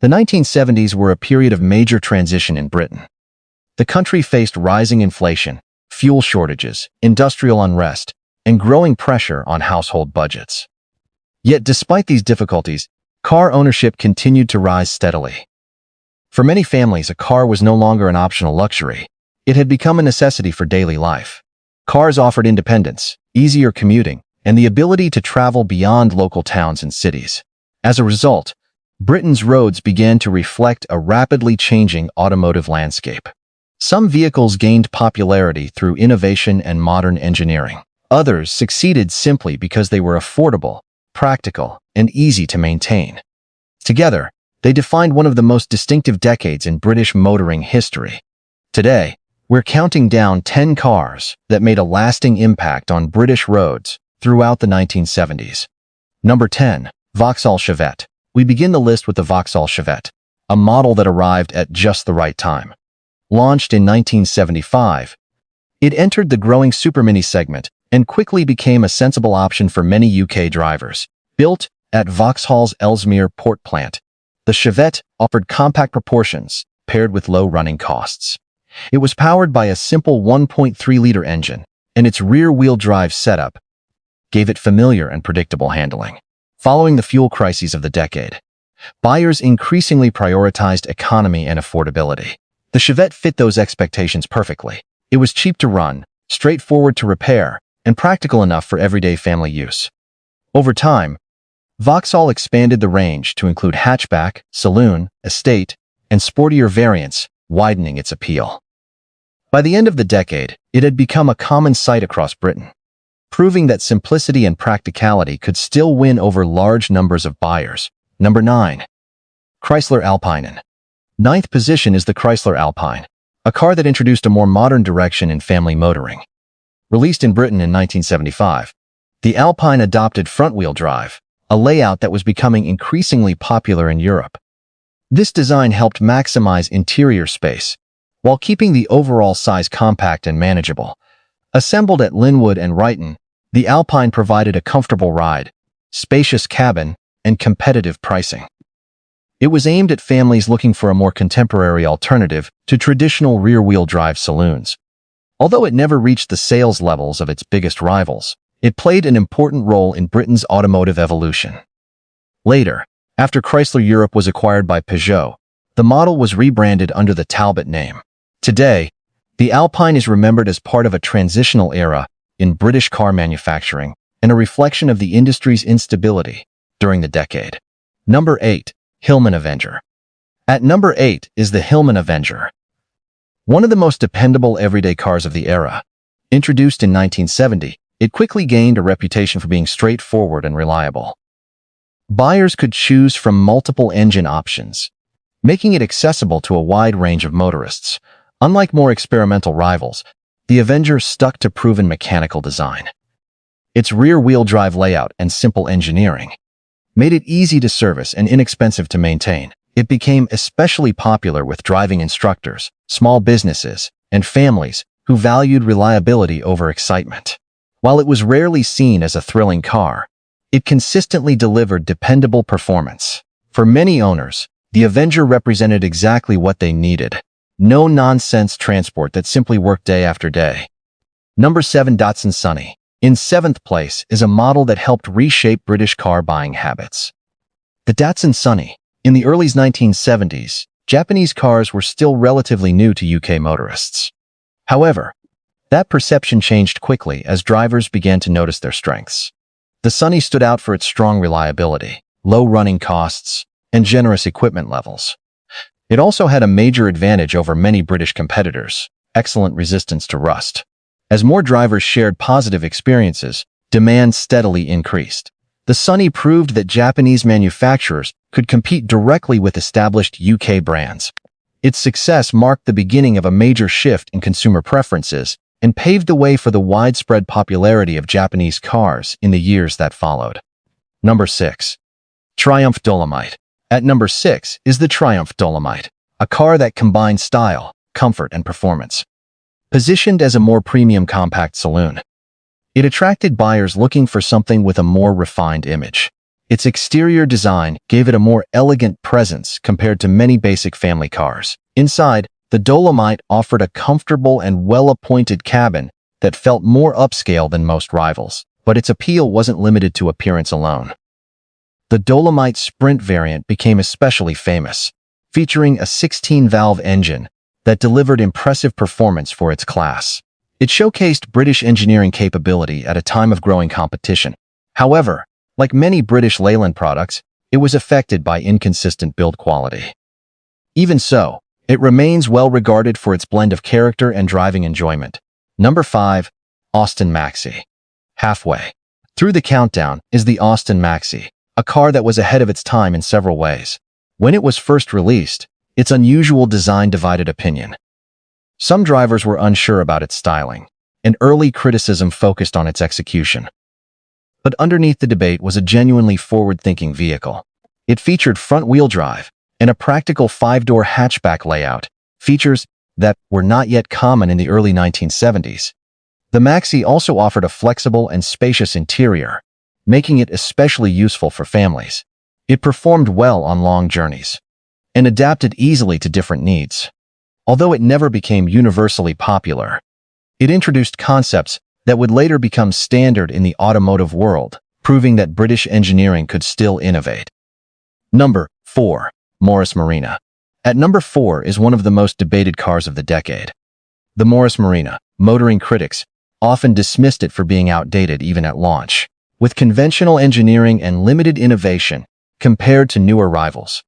The 1970s were a period of major transition in Britain. The country faced rising inflation, fuel shortages, industrial unrest, and growing pressure on household budgets. Yet despite these difficulties, car ownership continued to rise steadily. For many families, a car was no longer an optional luxury. It had become a necessity for daily life. Cars offered independence, easier commuting, and the ability to travel beyond local towns and cities. As a result, Britain's roads began to reflect a rapidly changing automotive landscape. Some vehicles gained popularity through innovation and modern engineering. Others succeeded simply because they were affordable, practical, and easy to maintain. Together, they defined one of the most distinctive decades in British motoring history. Today, we're counting down 10 cars that made a lasting impact on British roads throughout the 1970s. Number 10. Vauxhall Chevette. We begin the list with the Vauxhall Chevette, a model that arrived at just the right time. Launched in 1975, it entered the growing supermini segment and quickly became a sensible option for many UK drivers. Built at Vauxhall's Ellesmere port plant, the Chevette offered compact proportions paired with low running costs. It was powered by a simple 1.3-liter engine, and its rear-wheel drive setup gave it familiar and predictable handling. Following the fuel crises of the decade, buyers increasingly prioritized economy and affordability. The Chevette fit those expectations perfectly. It was cheap to run, straightforward to repair, and practical enough for everyday family use. Over time, Vauxhall expanded the range to include hatchback, saloon, estate, and sportier variants, widening its appeal. By the end of the decade, it had become a common sight across Britain, proving that simplicity and practicality could still win over large numbers of buyers. Number 9. Chrysler Alpine. In ninth position is the Chrysler Alpine, a car that introduced a more modern direction in family motoring. Released in Britain in 1975, the Alpine adopted front-wheel drive, a layout that was becoming increasingly popular in Europe. This design helped maximize interior space, while keeping the overall size compact and manageable. Assembled at Linwood and Ryton, the Alpine provided a comfortable ride, spacious cabin, and competitive pricing. It was aimed at families looking for a more contemporary alternative to traditional rear-wheel drive saloons. Although it never reached the sales levels of its biggest rivals, it played an important role in Britain's automotive evolution. Later, after Chrysler Europe was acquired by Peugeot, the model was rebranded under the Talbot name. Today, the Alpine is remembered as part of a transitional era in British car manufacturing and a reflection of the industry's instability during the decade. Number 8. Hillman Avenger. At number 8 is the Hillman Avenger, one of the most dependable everyday cars of the era. Introduced in 1970, it quickly gained a reputation for being straightforward and reliable. Buyers could choose from multiple engine options, making it accessible to a wide range of motorists. Unlike more experimental rivals, the Avenger stuck to proven mechanical design. Its rear-wheel drive layout and simple engineering made it easy to service and inexpensive to maintain. It became especially popular with driving instructors, small businesses, and families who valued reliability over excitement. While it was rarely seen as a thrilling car, it consistently delivered dependable performance. For many owners, the Avenger represented exactly what they needed: no-nonsense transport that simply worked day after day. Number 7. Datsun Sunny. In 7th place is a model that helped reshape British car buying habits. The Datsun Sunny. In the early 1970s, Japanese cars were still relatively new to UK motorists. However, that perception changed quickly as drivers began to notice their strengths. The Sunny stood out for its strong reliability, low running costs, and generous equipment levels. It also had a major advantage over many British competitors: excellent resistance to rust. As more drivers shared positive experiences, demand steadily increased. The Sunny proved that Japanese manufacturers could compete directly with established UK brands. Its success marked the beginning of a major shift in consumer preferences and paved the way for the widespread popularity of Japanese cars in the years that followed. Number 6. Triumph Dolomite. At number 6 is the Triumph Dolomite, a car that combined style, comfort, and performance. Positioned as a more premium compact saloon, it attracted buyers looking for something with a more refined image. Its exterior design gave it a more elegant presence compared to many basic family cars. Inside, the Dolomite offered a comfortable and well-appointed cabin that felt more upscale than most rivals, but its appeal wasn't limited to appearance alone. The Dolomite Sprint variant became especially famous, featuring a 16-valve engine that delivered impressive performance for its class. It showcased British engineering capability at a time of growing competition. However, like many British Leyland products, it was affected by inconsistent build quality. Even so, it remains well regarded for its blend of character and driving enjoyment. Number 5. Austin Maxi. Halfway through the countdown is the Austin Maxi, a car that was ahead of its time in several ways. When it was first released, its unusual design divided opinion. Some drivers were unsure about its styling, and early criticism focused on its execution. But underneath the debate was a genuinely forward-thinking vehicle. It featured front-wheel drive and a practical 5-door hatchback layout, features that were not yet common in the early 1970s. The Maxi also offered a flexible and spacious interior, making it especially useful for families. It performed well on long journeys and adapted easily to different needs. Although it never became universally popular, it introduced concepts that would later become standard in the automotive world, proving that British engineering could still innovate. Number 4. Morris Marina. At number 4 is one of the most debated cars of the decade. The Morris Marina, motoring critics often dismissed it for being outdated even at launch, with conventional engineering and limited innovation compared to newer rivals.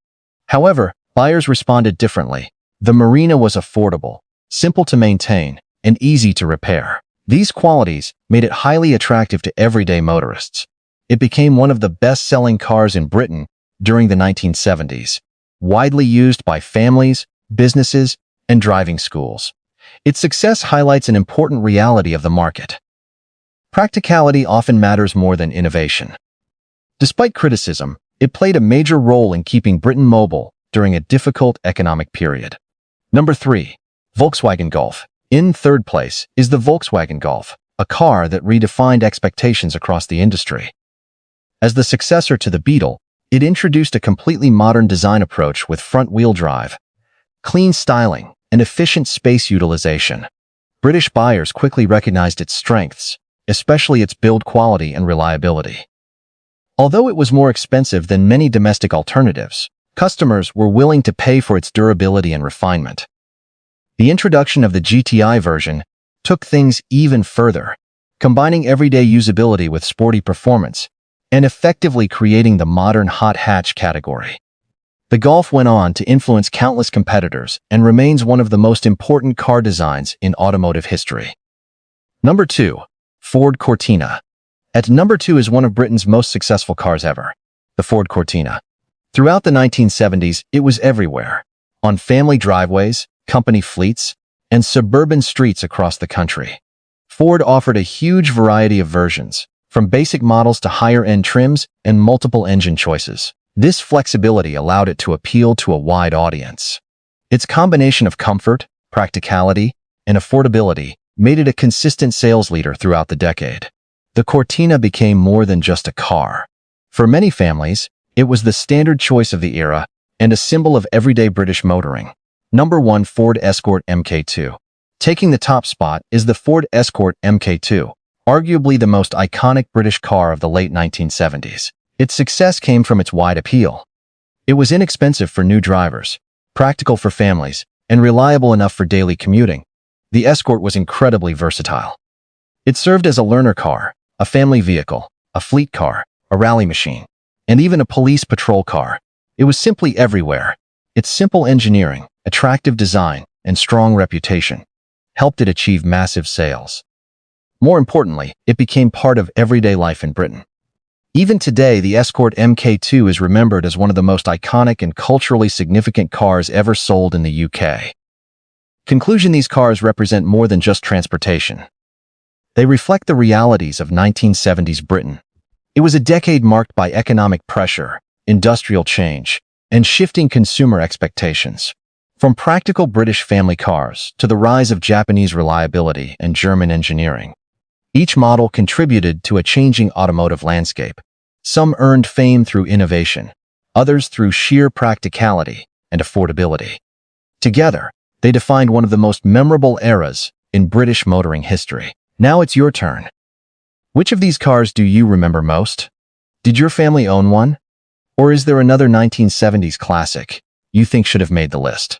However, buyers responded differently. The Marina was affordable, simple to maintain, and easy to repair. These qualities made it highly attractive to everyday motorists. It became one of the best-selling cars in Britain during the 1970s, widely used by families, businesses, and driving schools. Its success highlights an important reality of the market. Practicality often matters more than innovation. Despite criticism, it played a major role in keeping Britain mobile during a difficult economic period. Number 3. Volkswagen Golf. In third place is the Volkswagen Golf, a car that redefined expectations across the industry. As the successor to the Beetle, it introduced a completely modern design approach with front-wheel drive, clean styling, and efficient space utilization. British buyers quickly recognized its strengths, especially its build quality and reliability. Although it was more expensive than many domestic alternatives, customers were willing to pay for its durability and refinement. The introduction of the GTI version took things even further, combining everyday usability with sporty performance and effectively creating the modern hot hatch category. The Golf went on to influence countless competitors and remains one of the most important car designs in automotive history. Number 2. Ford Cortina. At number 2 is one of Britain's most successful cars ever, the Ford Cortina. Throughout the 1970s, it was everywhere, on family driveways, company fleets, and suburban streets across the country. Ford offered a huge variety of versions, from basic models to higher-end trims and multiple engine choices. This flexibility allowed it to appeal to a wide audience. Its combination of comfort, practicality, and affordability made it a consistent sales leader throughout the decade. The Cortina became more than just a car. For many families, it was the standard choice of the era and a symbol of everyday British motoring. Number 1. Ford Escort Mk2. Taking the top spot is the Ford Escort Mk2, arguably the most iconic British car of the late 1970s. Its success came from its wide appeal. It was inexpensive for new drivers, practical for families, and reliable enough for daily commuting. The Escort was incredibly versatile. It served as a learner car, a family vehicle, a fleet car, a rally machine, and even a police patrol car. It was simply everywhere. Its simple engineering, attractive design, and strong reputation helped it achieve massive sales. More importantly, it became part of everyday life in Britain. Even today, the Escort Mk2 is remembered as one of the most iconic and culturally significant cars ever sold in the UK. Conclusion: these cars represent more than just transportation. They reflect the realities of 1970s Britain. It was a decade marked by economic pressure, industrial change, and shifting consumer expectations. From practical British family cars to the rise of Japanese reliability and German engineering, each model contributed to a changing automotive landscape. Some earned fame through innovation, others through sheer practicality and affordability. Together, they defined one of the most memorable eras in British motoring history. Now it's your turn. Which of these cars do you remember most? Did your family own one? Or is there another 1970s classic you think should have made the list?